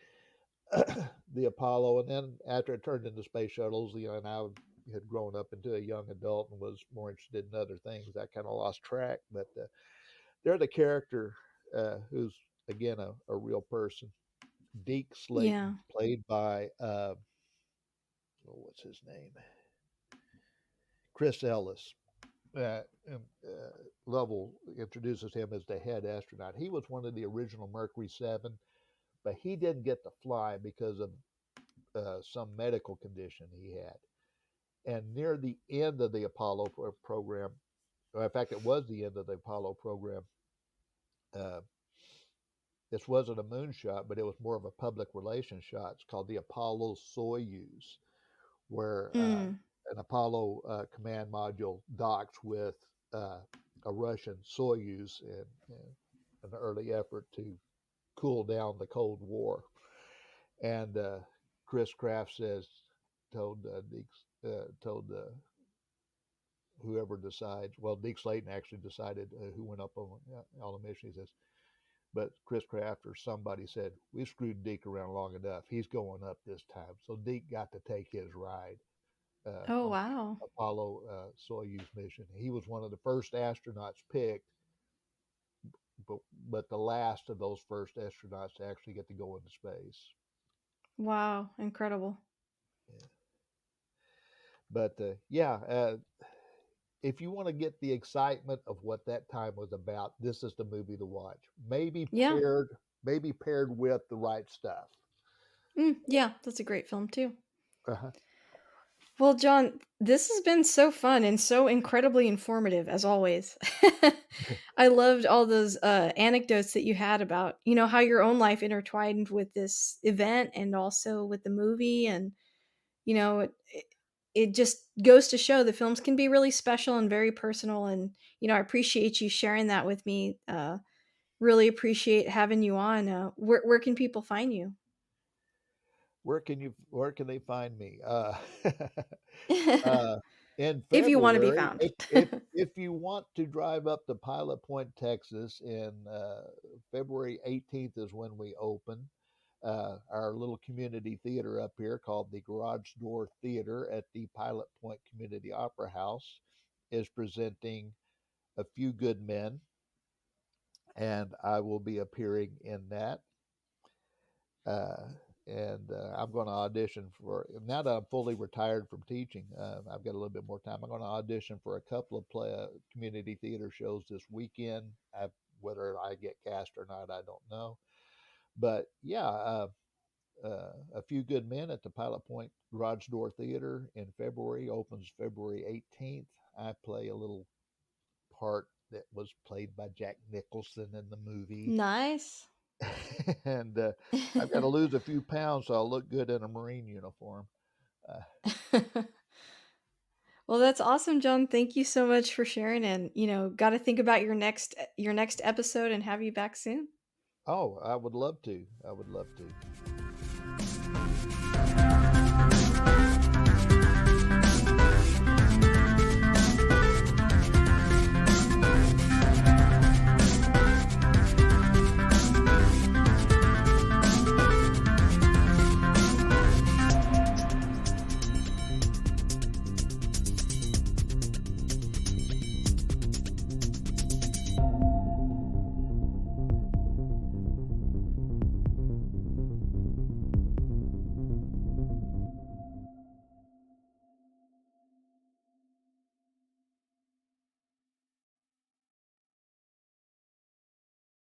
the Apollo, and then after it turned into space shuttles, and I had grown up into a young adult and was more interested in other things. I kind of lost track, but they're the character who's again a real person. Deke Yeah. Slayton, played by what's his name, Chris Ellis. And Lovell introduces him as the head astronaut. He was one of the original Mercury 7, but he didn't get to fly because of some medical condition he had. And near the end of the Apollo program, or in fact, it was the end of the Apollo program. Uh, this wasn't a moonshot, but it was more of a public relations shot. It's called the Apollo Soyuz, where Mm. an Apollo command module docks with a Russian Soyuz in an early effort to cool down the Cold War. And Chris Kraft says, told whoever decides, well, Deke Slayton actually decided who went up on the mission. He says, but Chris Kraft or somebody said, we screwed Deke around long enough. He's going up this time. So Deke got to take his ride Oh, on wow. the Apollo Soyuz mission. He was one of the first astronauts picked, but but the last of those first astronauts to actually get to go into space. Wow. Incredible. Yeah. But yeah, if you want to get the excitement of what that time was about, this is the movie to watch. Yeah. Maybe paired with The Right Stuff. Yeah. That's a great film, too. Uh-huh. Well, John, this has been so fun and so incredibly informative, as always. I loved all those anecdotes that you had about, how your own life intertwined with this event and also with the movie. And, it just goes to show that films can be really special and very personal. And, I appreciate you sharing that with me. Really appreciate having you on. Where can people find you? Where can they find me? Uh, in If you want to be February, found. if you want to drive up to Pilot Point, Texas, in February 18th is when we open our little community theater up here called the Garage Door Theater at the Pilot Point Community Opera House is presenting A Few Good Men, and I will be appearing in that. Uh, and I'm going to audition for, now that I'm fully retired from teaching. I've got a little bit more time. I'm going to audition for a couple of community theater shows this weekend. I've whether I get cast or not, I don't know. But yeah, A Few Good Men at the Pilot Point Garage Door Theater in February, opens February 18th. I play a little part that was played by Jack Nicholson in the movie. Nice. And I've got to lose a few pounds so I'll look good in a Marine uniform. Uh, Well, that's awesome, John. Thank you so much for sharing, and got to think about your next episode and have you back soon. oh, I would love to. I would love to.